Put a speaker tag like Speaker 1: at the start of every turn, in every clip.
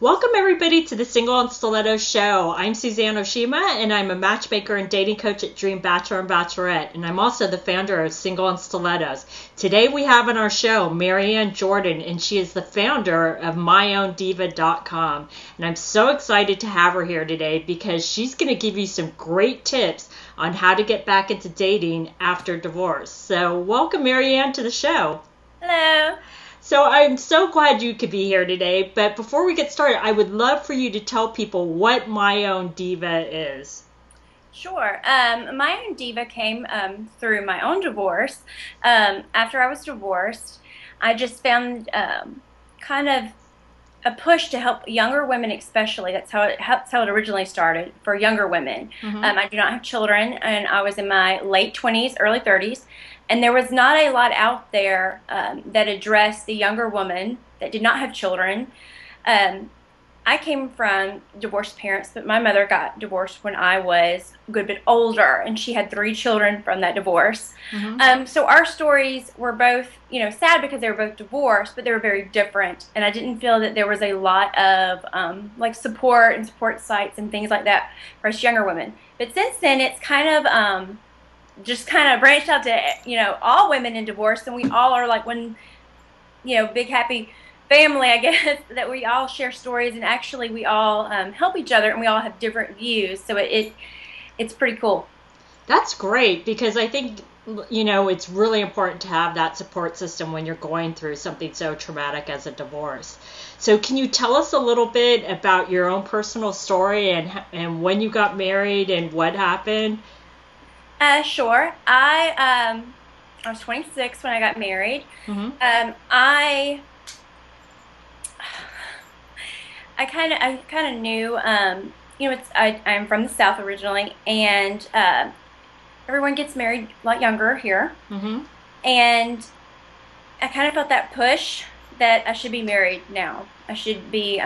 Speaker 1: Welcome everybody to the Single and Stilettos Show. I'm Suzanne Oshima and I'm a matchmaker and dating coach at Dream Bachelor and Bachelorette, and I'm also the founder of Single and Stilettos. Today we have on our show Marianne Jordan, and she is the founder of MyOwnDiva.com, and I'm so excited to have her here today because she's going to give you some great tips on how to get back into dating after divorce. So welcome Marianne to the show.
Speaker 2: Hello.
Speaker 1: So I'm so glad you could be here today, but before we get started, I would love for you to tell people what My Own Diva is.
Speaker 2: Sure. My Own Diva came through my own divorce. After I was divorced, I just found kind of a push to help younger women, especially. That's how it originally started, for younger women.
Speaker 1: Mm-hmm.
Speaker 2: I do not have children, and I was in my late 20s, early 30s. And there was not a lot out there that addressed the younger woman that did not have children. I came from divorced parents, but my mother got divorced when I was a good bit older, and she had 3 children from that divorce.
Speaker 1: Mm-hmm.
Speaker 2: So our stories were both, sad because they were both divorced, but they were very different. And I didn't feel that there was a lot of support and support sites and things like that for us younger women. But since then, it's kind of just kind of branched out to, all women in divorce, and we all are like one, big happy family, I guess, that we all share stories, and actually we all help each other, and we all have different views, so it's pretty cool.
Speaker 1: That's great, because I think, it's really important to have that support system when you're going through something so traumatic as a divorce. So can you tell us a little bit about your own personal story and when you got married and what happened?
Speaker 2: Sure. I was 26 when I got married.
Speaker 1: Mm-hmm.
Speaker 2: I kind of knew. I'm from the South originally, and everyone gets married a lot younger here.
Speaker 1: Mm-hmm.
Speaker 2: And I kind of felt that push that I should be married now. I should be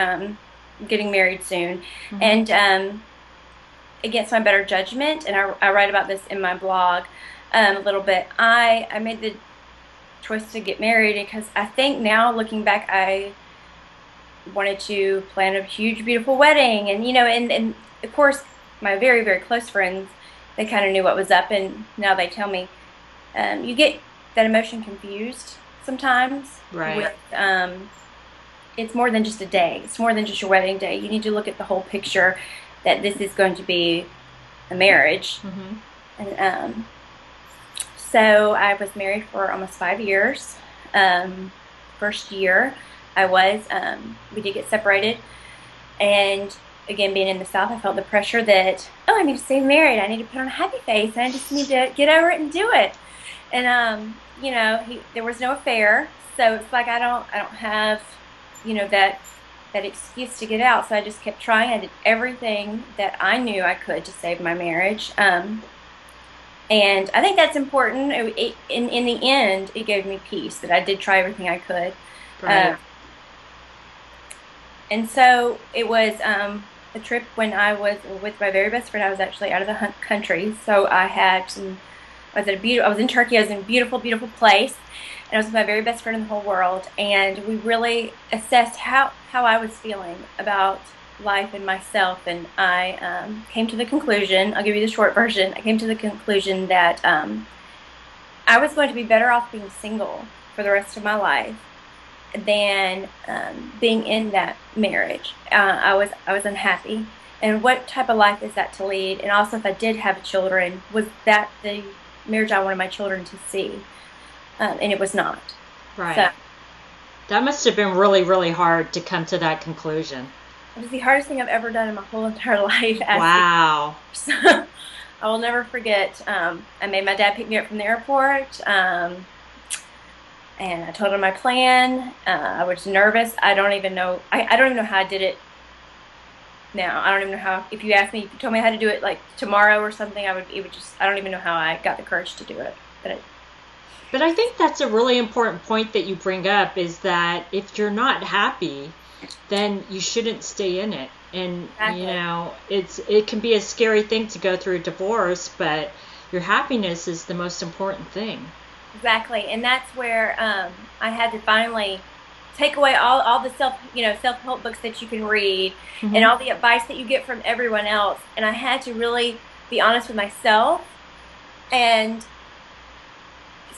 Speaker 2: getting married soon,
Speaker 1: Mm-hmm.
Speaker 2: and against my better judgment, and I write about this in my blog a little bit. I made the choice to get married because I think now, looking back, I wanted to plan a huge, beautiful wedding, and and of course, my very, very close friends, they kind of knew what was up, and now they tell me, you get that emotion confused sometimes.
Speaker 1: Right.
Speaker 2: With, it's more than just a day. It's more than just your wedding day. You need to look at the whole picture, that this is going to be a marriage.
Speaker 1: Mm-hmm.
Speaker 2: And so I was married for almost 5 years. First year we did get separated, and again, being in the South, I felt the pressure that, I need to stay married, I need to put on a happy face, and I just need to get over it and do it. And there was no affair, so it's like I don't have that excuse to get out, so I just kept trying. I did everything that I knew I could to save my marriage, and I think that's important. In the end, it gave me peace that I did try everything I could.
Speaker 1: Right.
Speaker 2: And so it was a trip when I was with my very best friend. I was actually out of the country, so I was in Turkey. I was in a beautiful, beautiful place, and I was with my very best friend in the whole world, and we really assessed how I was feeling about life and myself, and I came to the conclusion, I'll give you the short version, I came to the conclusion that I was going to be better off being single for the rest of my life than being in that marriage. I was unhappy, and what type of life is that to lead? And also, if I did have children, was that the marriage I wanted my children to see? And it was not.
Speaker 1: Right.
Speaker 2: So,
Speaker 1: that must have been really, really hard to come to that conclusion.
Speaker 2: it was the hardest thing I've ever done in my whole entire life.
Speaker 1: Wow.
Speaker 2: So, I will never forget. I made my dad pick me up from the airport, and I told him my plan. I was nervous. I don't even know. I don't even know how I did it now. I don't even know how. If you asked me, if you told me how to do it like tomorrow or something, I don't even know how I got the courage to do it.
Speaker 1: But I think that's a really important point that you bring up, is that if you're not happy, then you shouldn't stay in it. And,
Speaker 2: Exactly.
Speaker 1: it can be a scary thing to go through a divorce, but your happiness is the most important thing.
Speaker 2: Exactly. And that's where I had to finally take away all the self-help books that you can read and all the advice that you get from everyone else. And I had to really be honest with myself and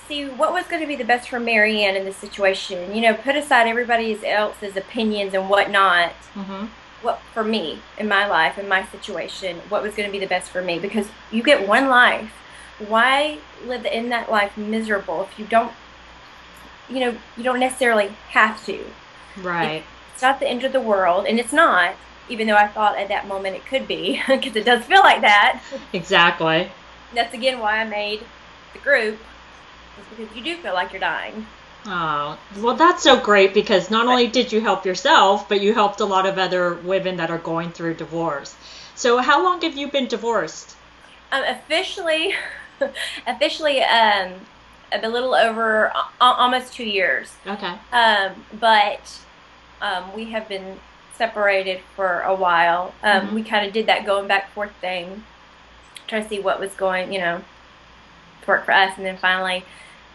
Speaker 2: see what was going to be the best for Marianne in this situation. Put aside everybody else's opinions and whatnot. What for me in my life, in my situation, what was going to be the best for me, because you get one life. Why live in that life miserable if you don't necessarily have to.
Speaker 1: Right.
Speaker 2: It's not the end of the world, and it's not, even though I thought at that moment it could be, because it does feel like that.
Speaker 1: Exactly.
Speaker 2: That's again why I made the group, is because you do feel like you're dying.
Speaker 1: Oh, well, that's so great, because not only did you help yourself, but you helped a lot of other women that are going through divorce. So how long have you been divorced?
Speaker 2: Officially, a little over almost 2 years.
Speaker 1: Okay.
Speaker 2: But we have been separated for a while. We kind of did that going back and forth thing, trying to see what was going, to work for us, and then finally,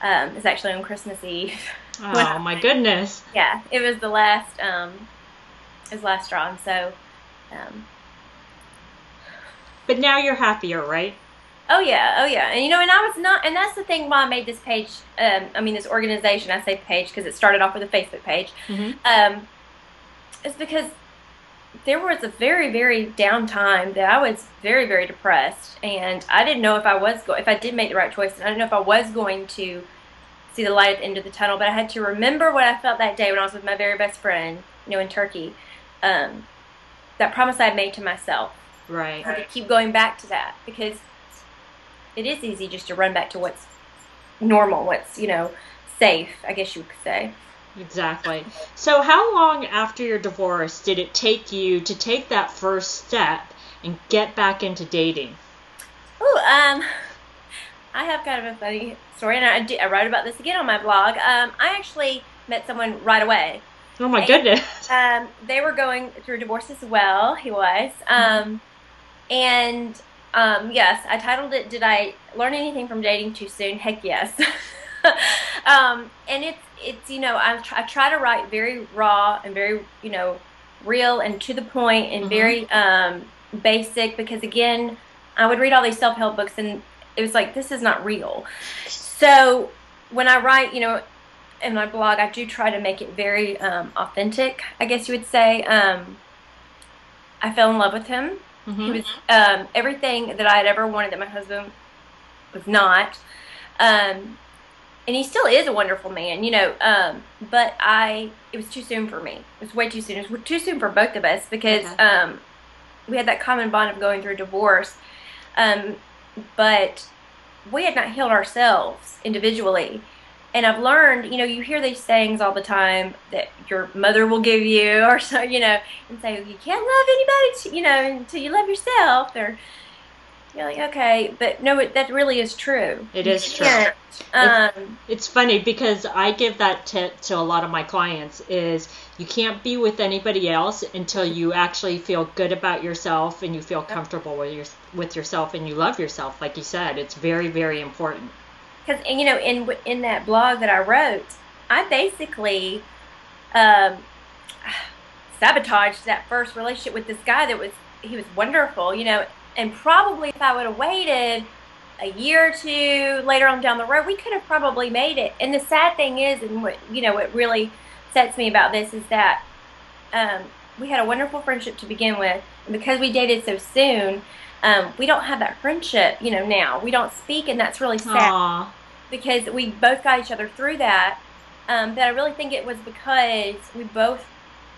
Speaker 2: it's actually on Christmas Eve.
Speaker 1: Oh my goodness.
Speaker 2: Yeah, it was the last, straw, and so.
Speaker 1: But now you're happier, right?
Speaker 2: Oh yeah, and and I was not, and that's the thing why I made this page. This organization. I say page because it started off with a Facebook page. It's because there was a very, very down time that I was very, very depressed, and I didn't know if I did make the right choice, and I didn't know if I was going to see the light at the end of the tunnel. But I had to remember what I felt that day when I was with my very best friend, in Turkey. That promise I had made to myself.
Speaker 1: Right.
Speaker 2: I had to keep going back to that, because it is easy just to run back to what's normal, what's, safe, I guess you could say.
Speaker 1: Exactly. So how long after your divorce did it take you to take that first step and get back into dating?
Speaker 2: I have kind of a funny story, and I wrote about this again on my blog. I actually met someone right away.
Speaker 1: Oh my goodness.
Speaker 2: They were going through a divorce as well. He was. Yes, I titled it, "Did I Learn Anything from Dating Too Soon?" Heck yes. And it's I try to write very raw and very, real and to the point and very basic, because again, I would read all these self-help books and it was like, this is not real. So when I write, in my blog, I do try to make it very authentic, I guess you would say. I fell in love with him. He was everything that I had ever wanted that my husband was not. And he still is a wonderful man, but it was too soon for me. It was way too soon. It was too soon for both of us, because we had that common bond of going through a divorce. But we had not healed ourselves individually. And I've learned, you hear these sayings all the time that your mother will give you, or so, and say, you can't love anybody, until you love yourself, or you're like, okay, but no, that really is true.
Speaker 1: It is true. It's funny, because I give that tip to a lot of my clients, is you can't be with anybody else until you actually feel good about yourself and you feel comfortable with yourself and you love yourself. Like you said, it's very, very important.
Speaker 2: Because, in that blog that I wrote, I basically sabotaged that first relationship with this guy he was wonderful, and probably if I would have waited a year or two later on down the road, we could have probably made it. And the sad thing is, and what really sets me about this is that we had a wonderful friendship to begin with, and because we dated so soon, we don't have that friendship, now. We don't speak, and that's really sad.
Speaker 1: Aww.
Speaker 2: Because we both got each other through that. But I really think it was because we both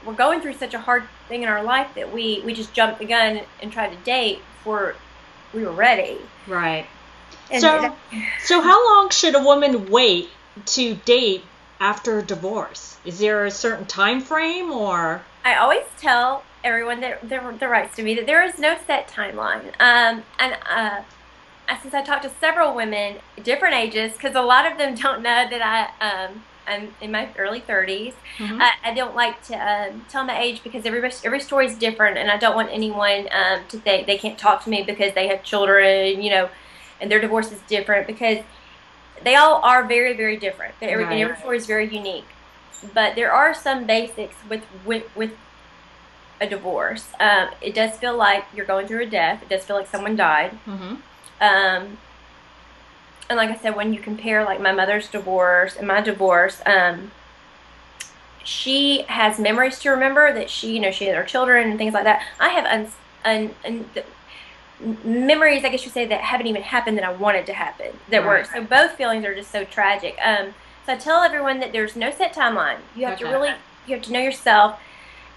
Speaker 2: were going through such a hard thing in our life that we just jumped the gun and tried to date before we were ready.
Speaker 1: Right.
Speaker 2: And
Speaker 1: so how long should a woman wait to date after a divorce? Is there a certain time frame, or?
Speaker 2: I always tell everyone that writes to me that there is no set timeline. Since I talked to several women, different ages, because a lot of them don't know that I'm in my early 30s. I don't like to tell my age, because every story is different, and I don't want anyone to think they can't talk to me because they have children, and their divorce is different, because they all are very, very different. And every story is very unique. But there are some basics with a divorce. It does feel like you're going through a death. It does feel like someone died.
Speaker 1: Mm-hmm.
Speaker 2: And like I said, when you compare like my mother's divorce and my divorce, she has memories to remember that she had her children and things like that. I have memories, I guess you say, that haven't even happened that I wanted to happen. That were so both feelings are just so tragic. So I tell everyone that there's no set timeline. You have to know yourself,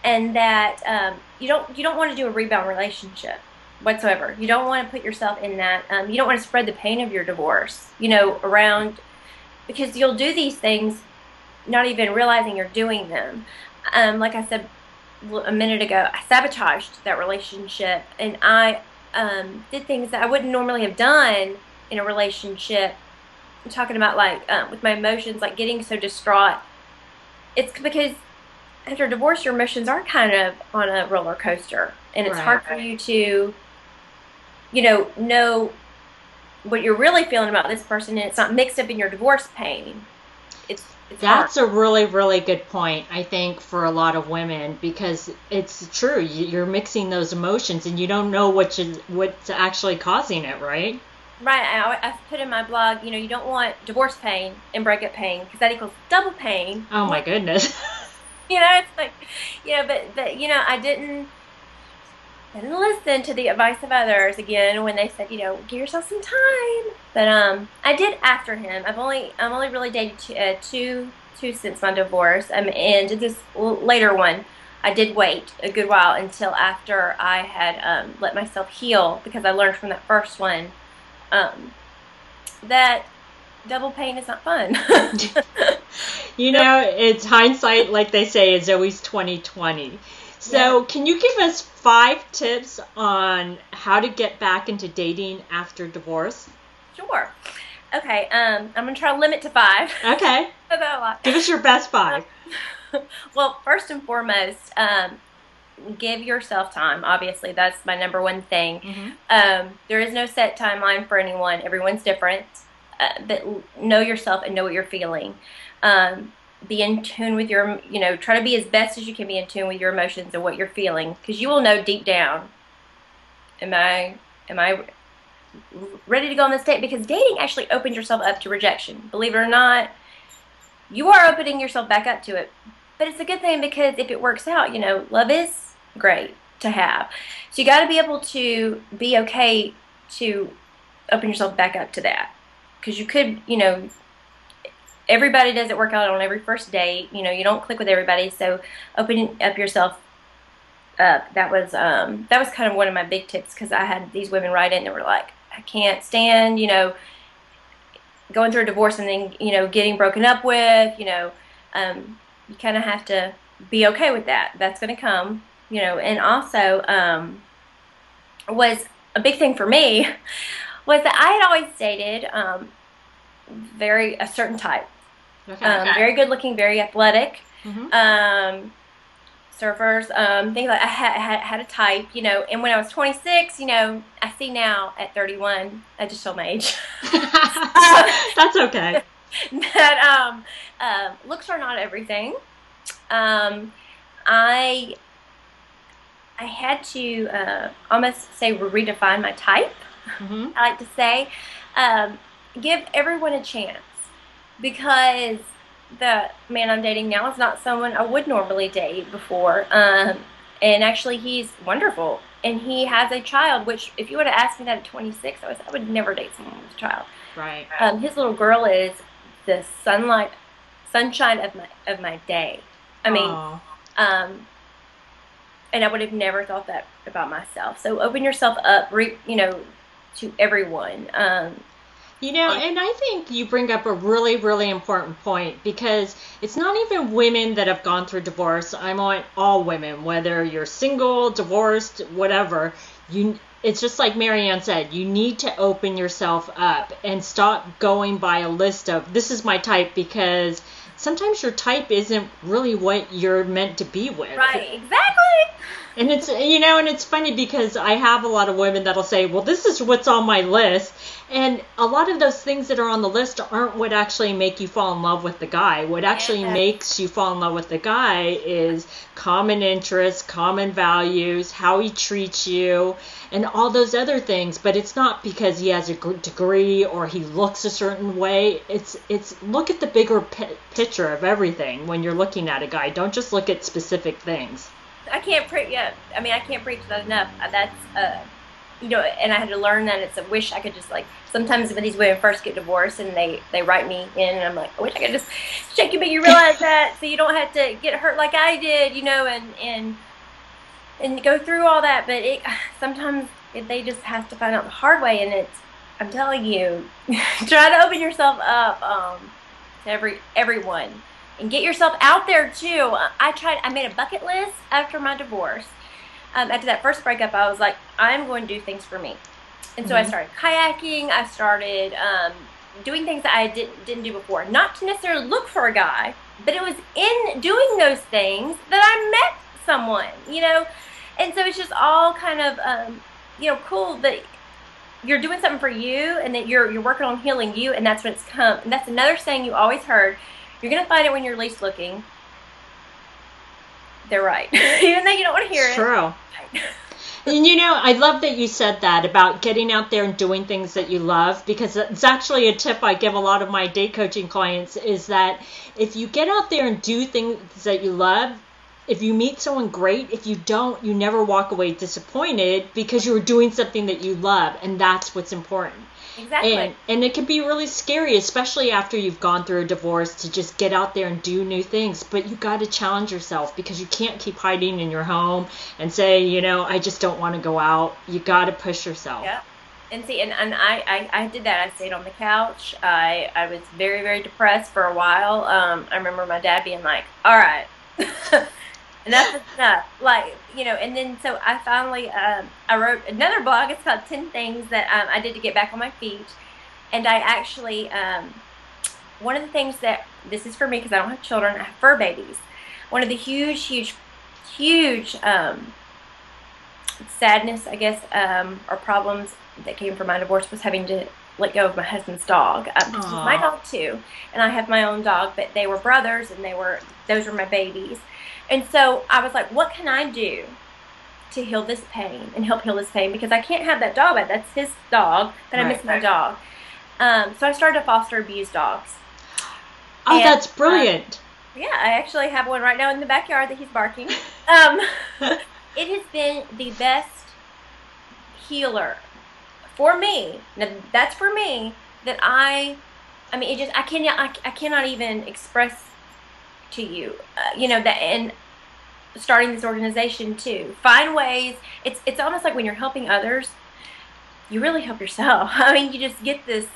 Speaker 2: and that you don't want to do a rebound relationship whatsoever. You don't want to put yourself in that. You don't want to spread the pain of your divorce, around, because you'll do these things not even realizing you're doing them. Like I said a minute ago, I sabotaged that relationship, and I did things that I wouldn't normally have done in a relationship. I'm talking about like with my emotions, like getting so distraught. It's because after divorce, your emotions are kind of on a roller coaster, and it's hard for you to, know what you're really feeling about this person, and it's not mixed up in your divorce pain.
Speaker 1: That's a really, really good point, I think, for a lot of women, because it's true. You're mixing those emotions, and you don't know what's actually causing it, right?
Speaker 2: Right. I put in my blog, you don't want divorce pain and breakup pain, because that equals double pain.
Speaker 1: Oh, my goodness.
Speaker 2: It's like, but I didn't listen to the advice of others again when they said, give yourself some time. But I did after him. I'm only really dated two since my divorce. And this later one, I did wait a good while until after I had let myself heal, because I learned from that first one that double pain is not fun.
Speaker 1: It's hindsight, like they say, is always 20/20. So can you give us 5 tips on how to get back into dating after divorce?
Speaker 2: Sure. Okay. I'm going to try to limit to 5.
Speaker 1: Okay.
Speaker 2: That's a lot.
Speaker 1: Give us your best 5.
Speaker 2: Well, first and foremost, give yourself time. Obviously, that's my number one thing. Mm-hmm. There is no set timeline for anyone. Everyone's different. But know yourself and know what you're feeling. Be in tune with your, try to be as best as you can be in tune with your emotions and what you're feeling, because you will know deep down, am I ready to go on this date? Because dating actually opens yourself up to rejection. Believe it or not, you are opening yourself back up to it. But it's a good thing, because if it works out, love is great to have. So you got to be able to be okay to open yourself back up to that, because you could, everybody doesn't work out on every first date. You don't click with everybody. So opening up yourself up, that was kind of one of my big tips, because I had these women write in that were like, I can't stand, going through a divorce and then, getting broken up with, you kind of have to be okay with that. That's going to come, and also was a big thing for me was that I had always dated a certain type. Okay. Very good looking, very athletic, mm-hmm. Surfers, things like I had a type, and when I was 26, I see now at 31, I just told my age.
Speaker 1: That's okay.
Speaker 2: That looks are not everything. I had to almost say redefine my type. Mm-hmm. I like to say, give everyone a chance, because the man I'm dating now is not someone I would normally date before. And actually, he's wonderful, and he has a child. Which, if you would have asked me that at 26, I would never date someone with a child.
Speaker 1: Right.
Speaker 2: His little girl is the sunshine of my day. I mean, and I would have never thought that about myself. So open yourself up, to everyone.
Speaker 1: And I think you bring up a really, really important point, because it's not even women that have gone through divorce. I want all women, whether you're single, divorced, whatever. It's just like Marianne said, you need to open yourself up and stop going by a list of, this is my type, because sometimes your type isn't really what you're meant to be with.
Speaker 2: Right, exactly.
Speaker 1: And it's, and it's funny because I have a lot of women that'll say, well, this is what's on my list. And a lot of those things that are on the list aren't what actually make you fall in love with the guy. What actually makes you fall in love with the guy is common interests, common values, how he treats you, and all those other things. But it's not because he has a degree or he looks a certain way. It's look at the bigger picture of everything when you're looking at a guy. Don't just look at specific things.
Speaker 2: I can't preach. Yeah, I mean, I can't preach that enough. That's and I had to learn that. It's a wish I could just sometimes when these women first get divorced and they write me in and I'm like, I wish I could just shake you, make you realize that, so you don't have to get hurt like I did, and go through all that. But sometimes they just have to find out the hard way, and I'm telling you, try to open yourself up to everyone. And get yourself out there too. I made a bucket list after my divorce. After that first breakup, I was like, I'm going to do things for me. And so I started kayaking. I started doing things that I didn't do before. Not to necessarily look for a guy, but it was in doing those things that I met someone, And so it's just all kind of, cool that you're doing something for you and that you're working on healing you, and that's when it's come. And that's another saying you always heard. You're going to find it when you're least looking. They're right. Even though you don't want to hear it.
Speaker 1: True. And I love that you said that about getting out there and doing things that you love, because it's actually a tip I give a lot of my date coaching clients, is that if you get out there and do things that you love, if you meet someone great, if you don't, you never walk away disappointed because you were doing something that you love, and that's what's important.
Speaker 2: Exactly.
Speaker 1: And it can be really scary, especially after you've gone through a divorce, to just get out there and do new things. But you got to challenge yourself, because you can't keep hiding in your home and say, I just don't want to go out. You got to push yourself.
Speaker 2: Yeah. And see, and I did that. I stayed on the couch. I was very, very depressed for a while. I remember my dad being like, all right. Enough is enough. And then so I finally, I wrote another blog. It's called 10 Things That I Did to Get Back on My Feet. And I actually, one of the things that, this is for me because I don't have children, I have fur babies. One of the huge sadness, I guess, or problems that came from my divorce was having to let go of my husband's dog. This was my dog too. And I have my own dog, but they were brothers, and those were my babies. And so I was like, what can I do to heal this pain and help heal this pain? Because I can't have that dog back. That's his dog, but I miss my dog. So I started to foster abused dogs.
Speaker 1: Oh, and that's brilliant.
Speaker 2: Yeah, I actually have one right now in the backyard that he's barking. It has been the best healer for me. Now, that's for me, that I cannot even express to you, that, and starting this organization too. Find ways. It's almost like when you're helping others, you really help yourself. I mean, you just get this.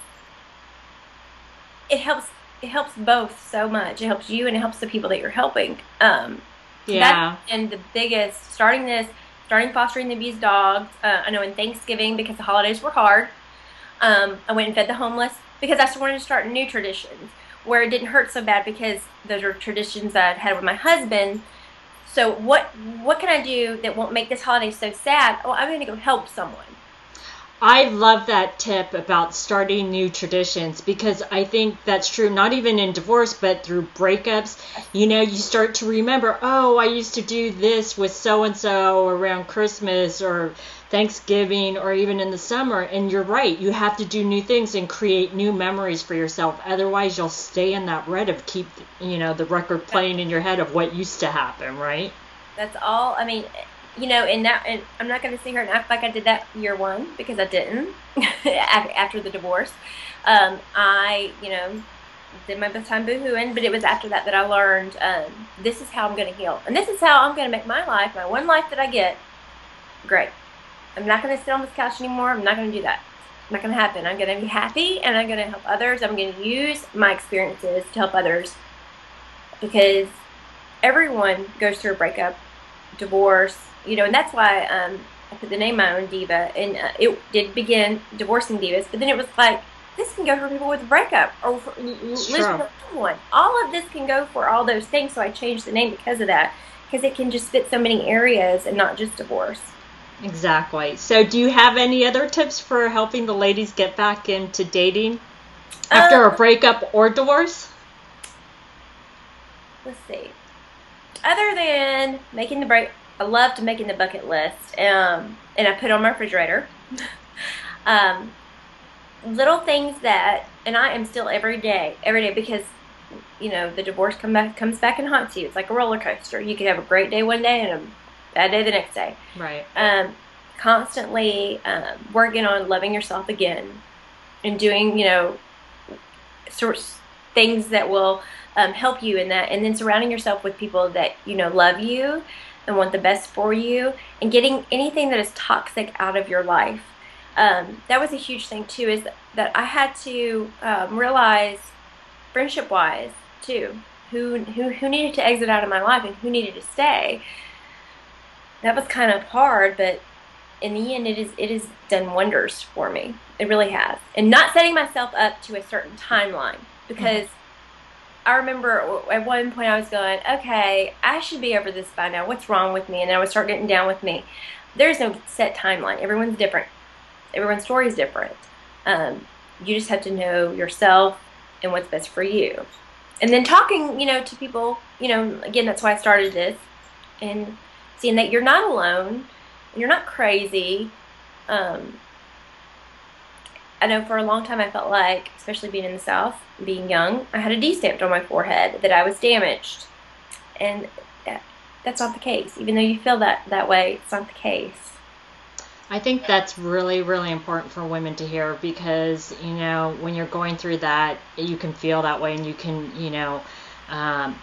Speaker 2: It helps both so much. It helps you and it helps the people that you're helping.
Speaker 1: Yeah.
Speaker 2: And the biggest, starting fostering the abused dogs. I know in Thanksgiving, because the holidays were hard, I went and fed the homeless, because I wanted to start new traditions where it didn't hurt so bad, because those are traditions that I'd had with my husband. So what can I do that won't make this holiday so sad? Oh, I'm going to go help someone.
Speaker 1: I love that tip about starting new traditions, because I think that's true, not even in divorce, but through breakups. You start to remember, oh, I used to do this with so-and-so around Christmas or Thanksgiving or even in the summer. And you're right, you have to do new things and create new memories for yourself. Otherwise, you'll stay in that rut of keep, the record playing in your head of what used to happen, right?
Speaker 2: That's all. I mean, and I'm not going to sit here and act like I did that year one, because I didn't. After the divorce, I did my best time boohooing, but it was after that I learned, this is how I'm going to heal, and this is how I'm going to make my life, my one life that I get, great. I'm not going to sit on this couch anymore. I'm not going to do that. It's not going to happen. I'm going to be happy, and I'm going to help others. I'm going to use my experiences to help others, because everyone goes through a breakup, divorce, and that's why I put the name my own diva, and it did begin divorcing divas, but then it was like this can go for people with a breakup or losing a loved one. All of this can go for all those things. So I changed the name because of that, because it can just fit so many areas and not just divorce.
Speaker 1: Exactly. So do you have any other tips for helping the ladies get back into dating after a breakup or divorce?
Speaker 2: Let's see. Other than making the break, I loved making the bucket list, and I put it on my refrigerator. Little things that, and I am still every day, because, you know, the divorce comes back and haunts you. It's like a roller coaster. You could have a great day one day and a bad day the next day.
Speaker 1: Right.
Speaker 2: Constantly working on loving yourself again and doing, you know, sorts things that will help you in that, and then surrounding yourself with people that, you know, love you and want the best for you, and getting anything that is toxic out of your life. That was a huge thing too, is that I had to realize, friendship-wise too, who needed to exit out of my life and who needed to stay. That was kind of hard, but in the end, it has done wonders for me. It really has. And not setting myself up to a certain timeline, because I remember at one point I was going, okay, I should be over this by now. What's wrong with me? And then I would start getting down with me. There's no set timeline. Everyone's different. Everyone's story is different. You just have to know yourself and what's best for you. And then talking, you know, to people, you know, again, that's why I started this, and seeing that you're not alone, and you're not crazy. I know for a long time I felt like, especially being in the South, being young, I had a D stamped on my forehead that I was damaged. And that's not the case. Even though you feel that way, it's not the case.
Speaker 1: I think that's really, really important for women to hear, because, you know, when you're going through that, you can feel that way, and you can, you know,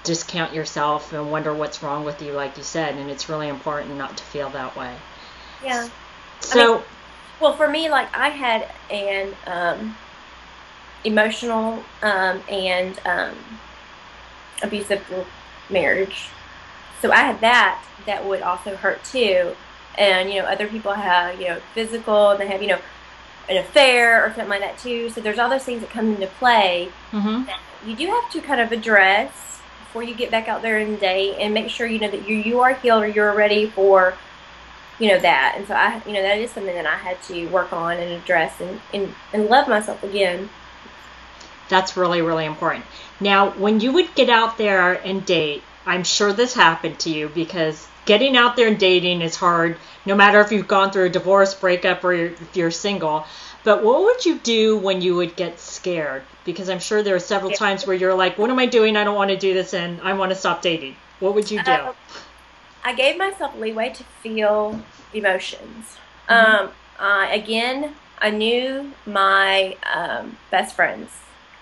Speaker 1: discount yourself and wonder what's wrong with you, like you said, and it's really important not to feel that way.
Speaker 2: Yeah.
Speaker 1: So,
Speaker 2: I mean, well, for me, like, I had an emotional and abusive marriage. So I had that would also hurt too. And, you know, other people have, you know, physical, and they have, you know, an affair or something like that too. So there's all those things that come into play that you do have to kind of address before you get back out there and date, and make sure, you know, that you are healed, or you're ready for, you know, that. And so you know, that is something that I had to work on and address, and love myself again.
Speaker 1: That's really, really important. Now, when you would get out there and date, I'm sure this happened to you, because getting out there and dating is hard, no matter if you've gone through a divorce, breakup, or if you're single. But what would you do when you would get scared? Because I'm sure there are several times where you're like, what am I doing? I don't want to do this, and I want to stop dating. What would you do?
Speaker 2: I gave myself leeway to feel emotions. Again, I knew my best friends,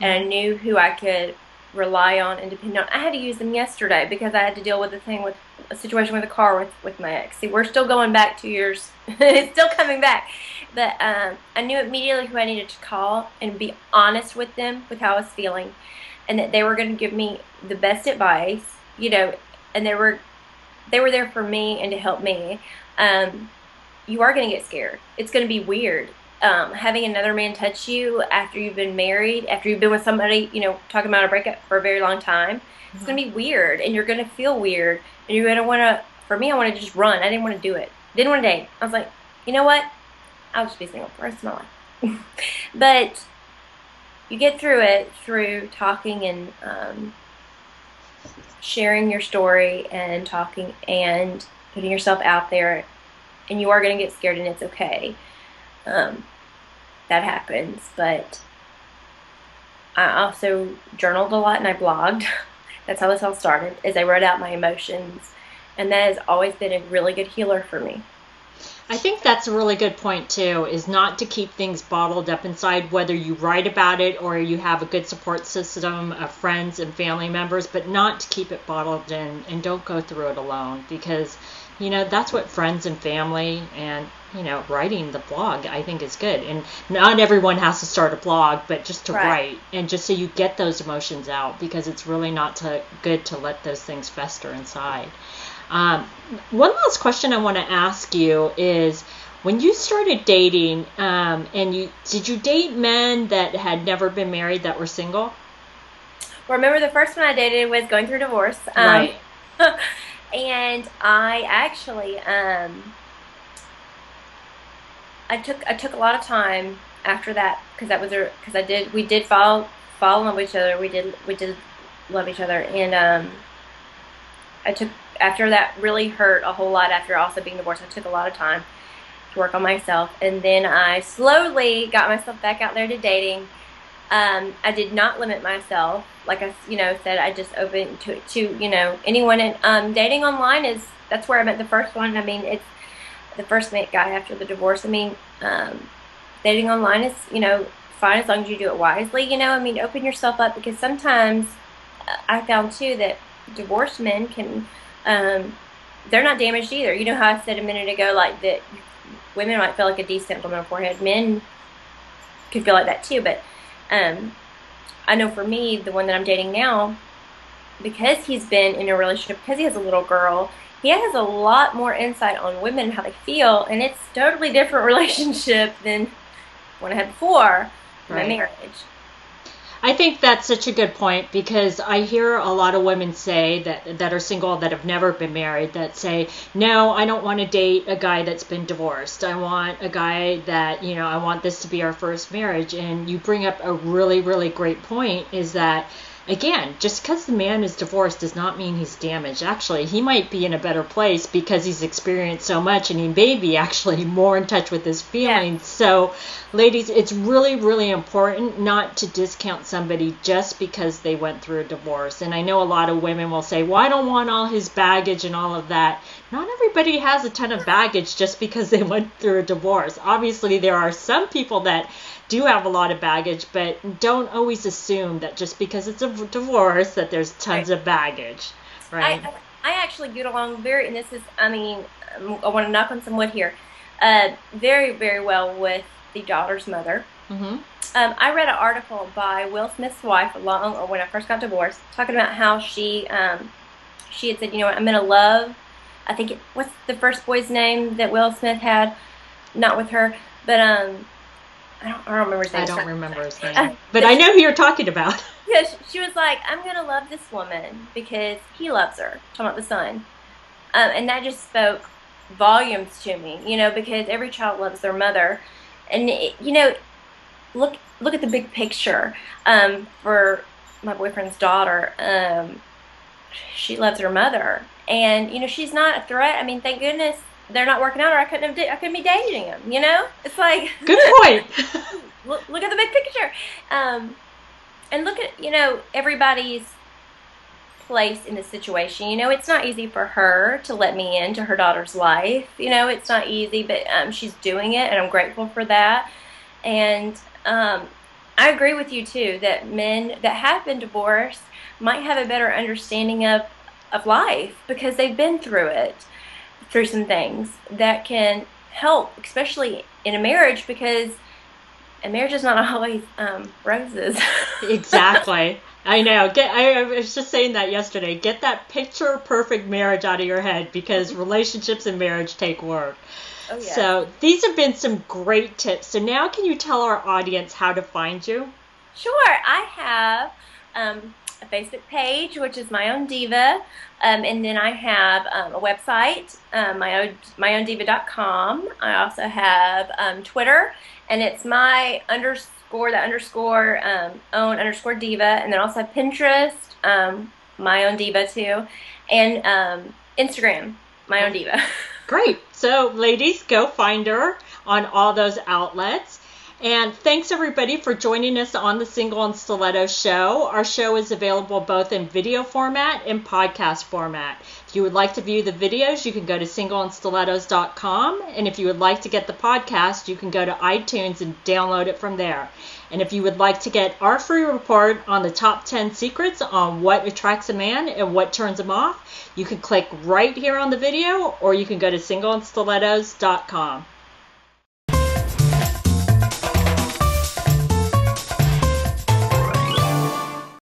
Speaker 2: and I knew who I could rely on and depend on. I had to use them yesterday, because I had to deal with a situation with a car with my ex. See, we're still going back 2 years. It's still coming back. But I knew immediately who I needed to call and be honest with them with how I was feeling, and that they were going to give me the best advice, you know, and they were there for me and to help me. You are going to get scared. It's going to be weird. Having another man touch you after you've been married, after you've been with somebody, you know, talking about a breakup for a very long time, it's going to be weird, and you're going to feel weird, and you're going to want to, for me, I wanted to just run. I didn't want to do it. Didn't want to date. I was like, you know what? I'll just be single for the rest of my life. But you get through it through talking and sharing your story and talking and putting yourself out there, and you are going to get scared, and it's okay. That happens, but I also journaled a lot, and I blogged. That's how this all started, is I wrote out my emotions, and that has always been a really good healer for me.
Speaker 1: I think that's a really good point too, is not to keep things bottled up inside, whether you write about it or you have a good support system of friends and family members, but not to keep it bottled in, and don't go through it alone, because, you know, that's what friends and family and, you know, writing the blog, I think, is good. And not everyone has to start a blog, but just to write, and just so you get those emotions out, because it's really not good to let those things fester inside. One last question I want to ask you is, When you started dating, did you date men that had never been married that were single?
Speaker 2: Well, remember the first one I dated was going through divorce.
Speaker 1: Right.
Speaker 2: And I actually, I took a lot of time after that because we did fall in love with each other. We did love each other, and I took after that really hurt a whole lot. After also being divorced, I took a lot of time to work on myself, and then I slowly got myself back out there to dating. I did not limit myself, like I said. I just opened to anyone. And dating online that's where I met the first one. I mean, it's the first guy after the divorce. I mean, dating online is fine as long as you do it wisely. I mean, open yourself up, because sometimes I found too that divorced men can they're not damaged either. You know how I said a minute ago, like that women might feel like a D-stamp on their forehead. Men could feel like that too, but I know for me, the one that I'm dating now, because he's been in a relationship, because he has a little girl, he has a lot more insight on women and how they feel, and it's a totally different relationship than what I had before my marriage.
Speaker 1: I think that's such a good point, because I hear a lot of women say that are single, that have never been married, that say, no, I don't want to date a guy that's been divorced. I want a guy that, I want this to be our first marriage. And you bring up a really, really great point, is that, again, just because the man is divorced does not mean he's damaged. Actually, he might be in a better place because he's experienced so much, and he may be actually more in touch with his feelings. Yeah. So, ladies, it's really, really important not to discount somebody just because they went through a divorce. And I know a lot of women will say, well, I don't want all his baggage and all of that. Not everybody has a ton of baggage just because they went through a divorce. Obviously, there are some people that do have a lot of baggage, but don't always assume that just because it's a divorce that there's tons of baggage, right?
Speaker 2: I actually get along and this is, I want to knock on some wood here, very, very well with the daughter's mother. Mm-hmm. I read an article by Will Smith's wife when I first got divorced, talking about how she had said, I'm going to love, what's the first boy's name that Will Smith had? Not with her, but I don't remember his name.
Speaker 1: I don't remember his name. But I know who you're talking about.
Speaker 2: Yeah, she was like, I'm going to love this woman because he loves her. Talking about the son. And that just spoke volumes to me, because every child loves their mother. And, look at the big picture. For my boyfriend's daughter, she loves her mother. And, she's not a threat. I mean, thank goodness they're not working out, or I couldn't be dating him. It's like
Speaker 1: good point.
Speaker 2: look at the big picture, and look at everybody's place in the situation. It's not easy for her to let me into her daughter's life. It's not easy, but she's doing it, and I'm grateful for that. And I agree with you too that men that have been divorced might have a better understanding of life because they've been through some things that can help, especially in a marriage, because a marriage is not always roses.
Speaker 1: Exactly. I know. I was just saying that yesterday. Get that picture-perfect marriage out of your head, because relationships and marriage take work. Oh, yeah. So these have been some great tips. So now can you tell our audience how to find you?
Speaker 2: Sure. I have a Facebook page, which is My Own Diva, and then I have a website, myowndiva.com. I also have Twitter, and it's my own diva, and then also have Pinterest, My Own Diva too, and Instagram, My Own Diva.
Speaker 1: Great. So ladies, go find her on all those outlets. And thanks everybody for joining us on the Single and Stiletto Show. Our show is available both in video format and podcast format. If you would like to view the videos, you can go to singleandstilettos.com. And if you would like to get the podcast, you can go to iTunes and download it from there. And if you would like to get our free report on the top 10 secrets on what attracts a man and what turns him off, you can click right here on the video, or you can go to singleandstilettos.com.